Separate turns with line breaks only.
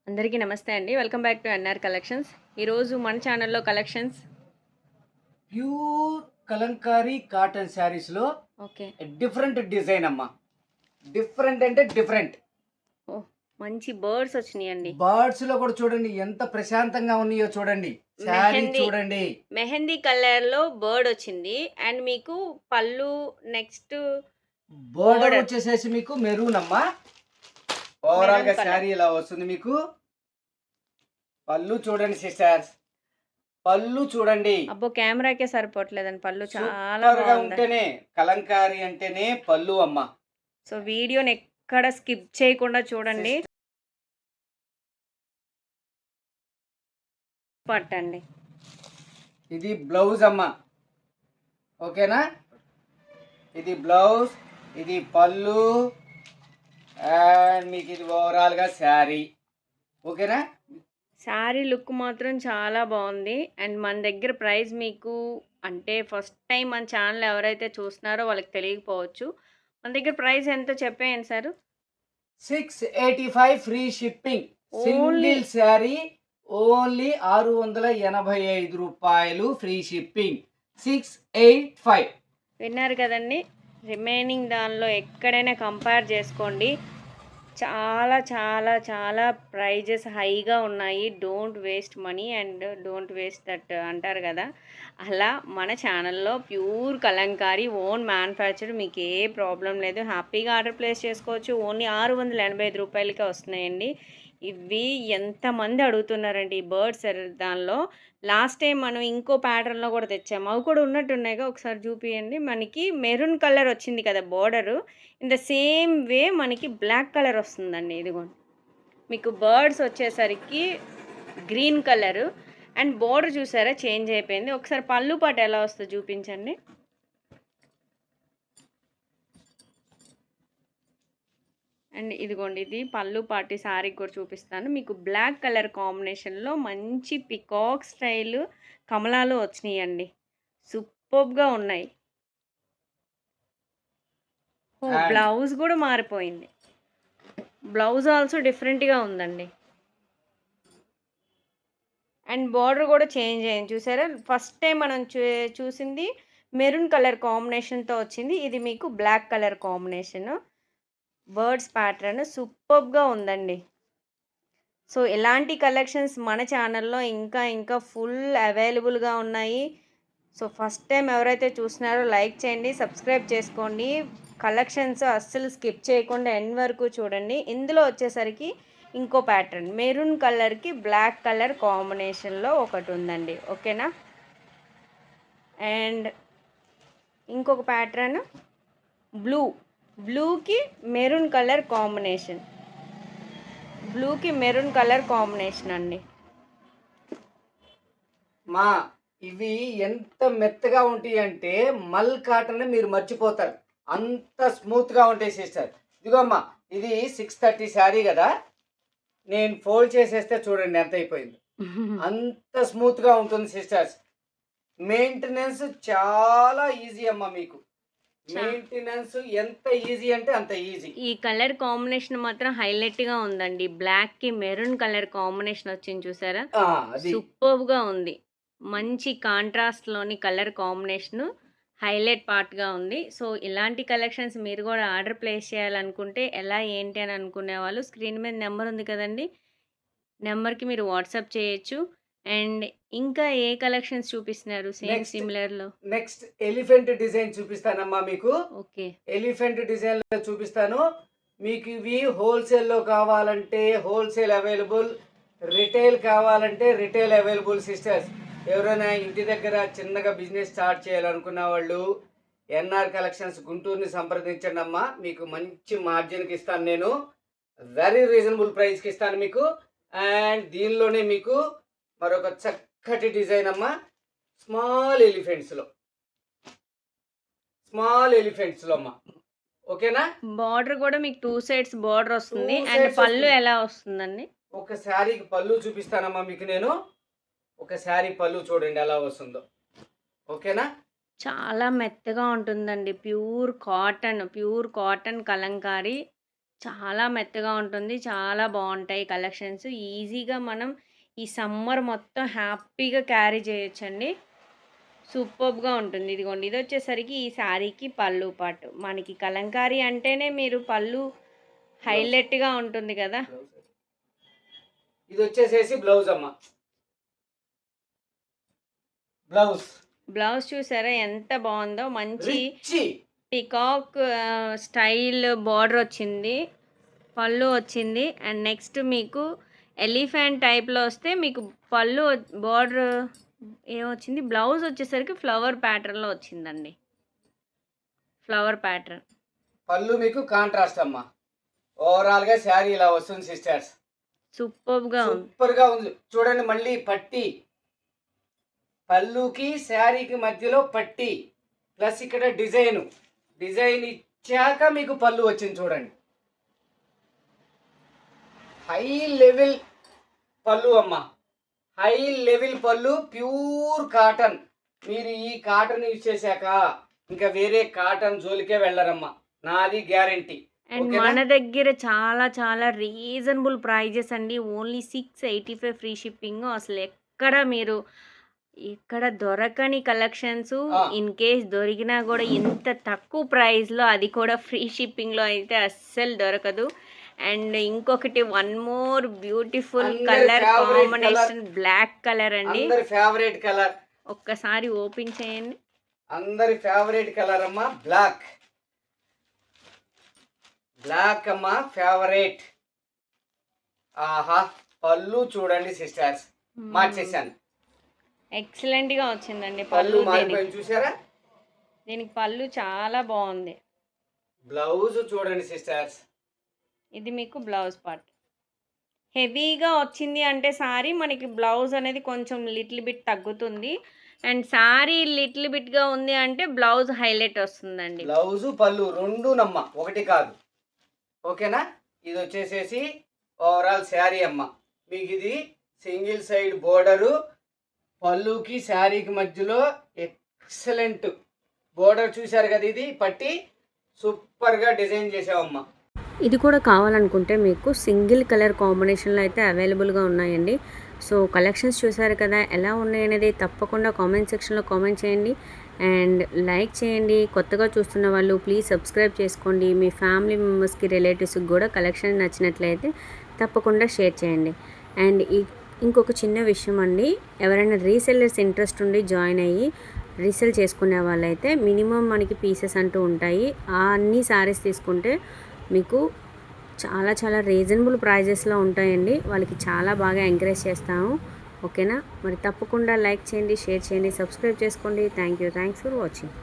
అందరికీ నమస్తే అండి. Welcome back to NR collections. ఈరోజు మన ఛానల్‌లో కలెక్షన్స్
ప్యూర్ కలంకారీ కాటన్ శారీస్‌లో
ఓకే.
డిఫరెంట్ డిజైన్ అమ్మా. డిఫరెంట్ అంటే డిఫరెంట్.
ఓహ్! మంచి బర్డ్స్ వచ్చినాయండి.
బర్డ్స్‌లో కూడా చూడండి ఎంత ప్రశాంతంగా ఉన్నాయో చూడండి. శారీ
మెహందీ
చూడండి.
మెహందీ కలర్‌లో బర్డ్ వచ్చింది. అండ్ మీకు పళ్ళు నెక్స్ట్
బోర్డర్
బోర్డర్
వచ్చేసేసి మీకు మెరూన్ అమ్మా.
మెరూన్
ఓవరాల్‌గా
కలర్.
శారీ ఇలా వస్తుంది మీకు. పళ్ళు చూడండి సిస్టర్స్. పళ్ళు చూడండి.
అబ్బో! కెమెరాకే సరిపోవట్లేదండి. పళ్ళు చాలా
సూపర్‌గా
బాగుంది.
ఉంటేనే కలంకారీ అంటేనే పళ్ళు అమ్మా.
సో వీడియోని ఎక్కడ స్కిప్ చేయకుండా చూడండి.
సిస్టర్
పట్టండి.
ఇది బ్లౌజ్ అమ్మా. ఓకేనా? ఇది బ్లౌజ్, ఇది పళ్ళు అండ్ మీకు ఇది ఓవరాల్‌గా శారీ. ఓకేనా?
శారీ లుక్ మాత్రం చాలా బాగుంది. అండ్ మన దగ్గర ప్రైస్ మీకు అంటే ఫస్ట్ టైం మన ఛానల్ ఎవరైతే చూస్తున్నారో వాళ్ళకి తెలియకపోవచ్చు. మన దగ్గర ప్రైస్ ఎంతో చెప్పేయండి sir.
685 free shipping.
Only
single sari only రూ. 685 ఫ్రీ షిప్పింగ్. 685.
విన్నారు కదండి. రిమైనింగ్ దానిలో ఎక్కడైనా కంపేర్ చేసుకోండి. చాలా చాలా చాలా ప్రైజెస్ హైగా ఉన్నాయి. Don't waste money and don't waste that అంటారు కదా, అలా మన ఛానల్లో ప్యూర్ కలంకారీ ఓన్ మ్యానుఫ్యాక్చర్, మీకు ఏ ప్రాబ్లం లేదు. హ్యాపీగా ఆర్డర్ ప్లేస్ చేసుకోవచ్చు. ఓన్లీ రూ. 685కే వస్తున్నాయండి. ఇవి ఎంతమంది అడుగుతున్నారండి ఈ బర్డ్స్ దానిలో. లాస్ట్ టైం మనం ఇంకో ప్యాటర్న్లో కూడా తెచ్చాము. అవి కూడా ఉన్నట్టున్నాయిగా, ఒకసారి చూపియండి. మనకి మెరూన్ కలర్ వచ్చింది కదా border. In the same way మనకి బ్లాక్ కలర్ వస్తుందండి. ఇదిగోండి, మీకు బర్డ్స్ వచ్చేసరికి గ్రీన్ కలరు అండ్ బోర్డర్ చూసారా చేంజ్ అయిపోయింది. ఒకసారి పళ్ళు పాటు ఎలా వస్తుందో చూపించండి. అండ్ ఇదిగోండి, ఇది పళ్ళు పాటి శారీ కూడా చూపిస్తాను. మీకు బ్లాక్ కలర్ కాంబినేషన్లో మంచి పికాక్ స్టైల్ కమలాలు వచ్చినాయండి. సూపర్గా ఉన్నాయి. ఓ,
అండ్
బ్లౌజ్ కూడా మారిపోయింది. బ్లౌజ్ ఆల్సో డిఫరెంట్గా ఉందండి. అండ్ బార్డర్ కూడా చేంజ్ అయింది చూసారా. ఫస్ట్ టైం మనం చూసింది మెరూన్ కలర్ కాంబినేషన్తో వచ్చింది. ఇది మీకు black colour combination. Birds pattern సూపర్గా ఉందండి. సో ఇలాంటి కలెక్షన్స్ మన ఛానల్లో ఇంకా ఇంకా ఫుల్ అవైలబుల్గా ఉన్నాయి. సో ఫస్ట్ టైం ఎవరైతే చూస్తున్నారో లైక్ చేయండి, సబ్స్క్రైబ్ చేసుకోండి. కలెక్షన్స్ అస్సలు స్కిప్ చేయకుండా ఎండ్ వరకు చూడండి. ఇందులో వచ్చేసరికి ఇంకో ప్యాటర్న్ మెరూన్ కలర్కి బ్లాక్ కలర్ కాంబినేషన్లో ఒకటి ఉందండి. ఓకేనా? అండ్ ఇంకొక ప్యాటర్న్ బ్లూకి మెరూన్ కలర్ కాంబినేషన్. బ్లూకి మెరూన్ కలర్ కాంబినేషన్ అండి.
మా ఇవి ఎంత మెత్తగా ఉంటాయి అంటే మల్ కాటన్ మీరు మర్చిపోతారు. అంత స్మూత్‌గా ఉంటాయి సిస్టర్. ఇదిగో అమ్మా, ఇది 630 శారీ కదా! నేను ఫోల్డ్ చేసేస్తే చూడండి ఎంత అయిపోయిందో. అంత స్మూత్‌గా ఉంటుంది సిస్టర్స్. మెయింటెనెన్స్ చాలా ఈజీ అమ్మా మీకు. మెయింటెనెన్స్ ఎంత ఈజీ అంటే అంత ఈజీ.
ఈ కలర్ కాంబినేషన్ మాత్రం హైలైట్గా ఉందండి. బ్లాక్కి మెరూన్ కలర్ కాంబినేషన్ వచ్చింది చూసారా.
అది.
సూపర్గా ఉంది. మంచి కాంట్రాస్ట్లోని కలర్ కాంబినేషను హైలైట్ పార్ట్గా ఉంది. సో ఇలాంటి కలెక్షన్స్ మీరు కూడా ఆర్డర్ ప్లేస్ చేయాలనుకుంటే ఎలా ఏంటి అని అనుకునే వాళ్ళు స్క్రీన్ మీద నెంబర్ ఉంది కదండి, నెంబర్కి మీరు వాట్సాప్ చేయొచ్చు. అండ్ ఇంకా ఏ కలెక్షన్స్ చూపిస్తున్నారు సేమ్
నెక్స్ట్
సిమిలర్లో?
నెక్స్ట్ ఎలిఫెంట్ డిజైన్ చూపిస్తానమ్మా మీకు.
ఓకే.
ఎలిఫెంట్ డిజైన్‌లో చూపిస్తాను. మీకు ఇవి హోల్‌సేల్‌లో కావాలంటే హోల్‌సేల్ అవైలబుల్. రిటైల్ కావాలంటే రిటైల్ అవైలబుల్ సిస్టర్స్. ఎవరైనా ఇంటి దగ్గర చిన్నగా బిజినెస్ స్టార్ట్ చేయాలనుకున్న వాళ్ళు ఎన్ఆర్ కలెక్షన్స్ గుంటూరుని సంప్రదించండి అమ్మా. మీకు మంచి మార్జిన్‌కి ఇస్తాను నేను. వెరీ రీజనబుల్ ప్రైస్‌కి ఇస్తాను మీకు. అండ్ దీనిలోనే మీకు మరొక చక్కటి డిజైన్ అమ్మా. స్మాల్ ఎలిఫెంట్స్‌లో. స్మాల్ ఎలిఫెంట్స్‌లో అమ్మా. ఓకేనా?
బార్డర్ కూడా మీకు 2 సైడ్స్ బార్డర్
2
వస్తుంది. అండ్
సైడ్స్
పళ్ళు
వస్తుంది.
ఎలా వస్తుందండి?
ఒక శారీకి పళ్ళు చూపిస్తానమ్మా మీకు నేను. ఒక శారీ పళ్ళు చూడండి ఎలా వస్తుందో. ఓకేనా?
చాలా మెత్తగా ఉంటుందండి. Pure cotton Kalamkari. చాలా మెత్తగా ఉంటుంది. చాలా బావుంటాయి కలెక్షన్స్. ఈజీగా మనం ఈ సమ్మర్ మొత్తం హ్యాపీగా క్యారీ చేయొచ్చండి. సూపర్బ్‌గా ఉంటుంది. ఇదిగోండి ఇదొచ్చేసరికి ఈ శారీకి పళ్ళు పాటు. మనకి కలంకారీ అంటేనే మీరు పళ్ళు హైలైట్‌గా ఉంటుంది గదా!
ఇది వచ్చేసేసి బ్లౌజ్ అమ్మ. బ్లౌజ్
బ్లౌజ్ చూసారా ఎంత బావుందో. మంచి
రిచ్
పికాక్ స్టైల్ బార్డర్ వచ్చింది. పళ్ళు వచ్చింది. అండ్ నెక్స్ట్ మీకు ఎలిఫెంట్ టైప్‌లో వస్తే మీకు పళ్ళు బార్డర్ ఏమొచ్చింది, బ్లౌజ్ వచ్చేసరికి ఫ్లవర్ ప్యాటర్న్‌లో వచ్చిందండి. Flower pattern.
పళ్ళు మీకు కాంట్రాస్ట్ అమ్మ. ఓవరాల్ గా శారీ ఇలా వస్తుంది సిస్టర్స్.
సూపర్బ్‌గా ఉంది.
సూపర్ గా ఉంది. చూడండి మళ్ళీ పట్టి, పళ్ళుకి శారీకి మధ్యలో పట్టి ప్లస్ ఇక్కడ డిజైన్ ఇచ్చాక మీకు పళ్ళు వచ్చింది చూడండి. హై లెవెల్ పళ్ళు అమ్మ. హై లెవెల్ పళ్ళు, ప్యూర్ కాటన్. మీరు ఈ కాటన్ యూజ్ చేశాక ఇంకా వేరే కాటన్ జోలికే వెళ్ళరమ్మా, నాది గ్యారంటీ.
అండ్ మన దగ్గర చాలా చాలా రీజనబుల్ ప్రైజెస్ అండి. Only 685 free shipping. అసలు ఇక్కడ దొరకని కలెక్షన్స్. ఇన్ కేస్ దొరికినా కూడా ఇంత తక్కువ ప్రైస్లో, అది కూడా ఫ్రీ షిప్పింగ్లో అయితే అస్సలు దొరకదు. అండ్ ఇంకొకటి one more beautiful colour combination, black colour అండి.
అందరి ఫేవరెట్ కలర్.
ఒక్కసారి ఓపెన్ చేయండి.
అందరి ఫేవరెట్ కలర్ అమ్మా, బ్లాక్ అమ్మా, ఫేవరెట్. ఆహా, పళ్ళు చూడండి సిస్టర్స్, మార్చేసాను.
ఎక్సలెంట్ గా వచ్చిందండి
పళ్ళు
పళ్ళు.
మారిపోయింది చూసారా?
దీనికి పళ్ళు చాలా బాగుంది.
బ్లౌజ్ చూడండి సిస్టర్స్.
ఇది మీకు బ్లౌజ్ పార్ట్. హెవీగా వచ్చింది అంటే సారీ, మనకి బ్లౌజ్ అనేది కొంచెం లిటిల్ బిట్ తగ్గుతుంది. అండ్ సారీ లిటిల్ బిట్గా ఉంది అంటే బ్లౌజ్ హైలైట్ వస్తుందండి.
బ్లౌజ్ పళ్ళు రెండు నమ్మ, ఒకటి కాదు. ఓకేనా? ఇది వచ్చేసేసి ఓవరాల్ శారీ అమ్మ. మీకు ఇది సింగిల్ సైడ్ బోర్డరు, పళ్ళుకి శారీకి మధ్యలో ఎక్సలెంట్ బోర్డర్ చూశారు కదా. ఇది పట్టి సూపర్గా డిజైన్ చేసామమ్మా.
ఇది కూడా కావాలనుకుంటే మీకు సింగిల్ కలర్ కాంబినేషన్లో అయితే అవైలబుల్గా ఉన్నాయండి. సో కలెక్షన్స్ చూసారు కదా, ఎలా ఉన్నాయనేది తప్పకుండా కామెంట్ సెక్షన్లో కామెంట్ చేయండి అండ్ లైక్ చేయండి. కొత్తగా చూస్తున్న వాళ్ళు ప్లీజ్ సబ్స్క్రైబ్ చేసుకోండి. మీ ఫ్యామిలీ మెంబర్స్కి, రిలేటివ్స్కి కూడా కలెక్షన్ నచ్చినట్లయితే తప్పకుండా షేర్ చేయండి. అండ్ ఇంకొక చిన్న విషయం అండి, ఎవరైనా రీసెల్లర్స్ ఇంట్రెస్ట్ ఉండి జాయిన్ అయ్యి రీసెల్ చేసుకునే వాళ్ళైతే మినిమం మనకి పీసెస్ అంటూ ఉంటాయి. ఆ అన్ని శారీస్ తీసుకుంటే మీకు చాలా చాలా రీజనబుల్ ప్రైజెస్లో ఉంటాయండి. వాళ్ళకి చాలా బాగా ఎంకరేజ్ చేస్తాము. ఓకేనా? మరి తప్పకుండా లైక్ చేయండి, షేర్ చేయండి, సబ్స్క్రైబ్ చేసుకోండి. Thanks for watching.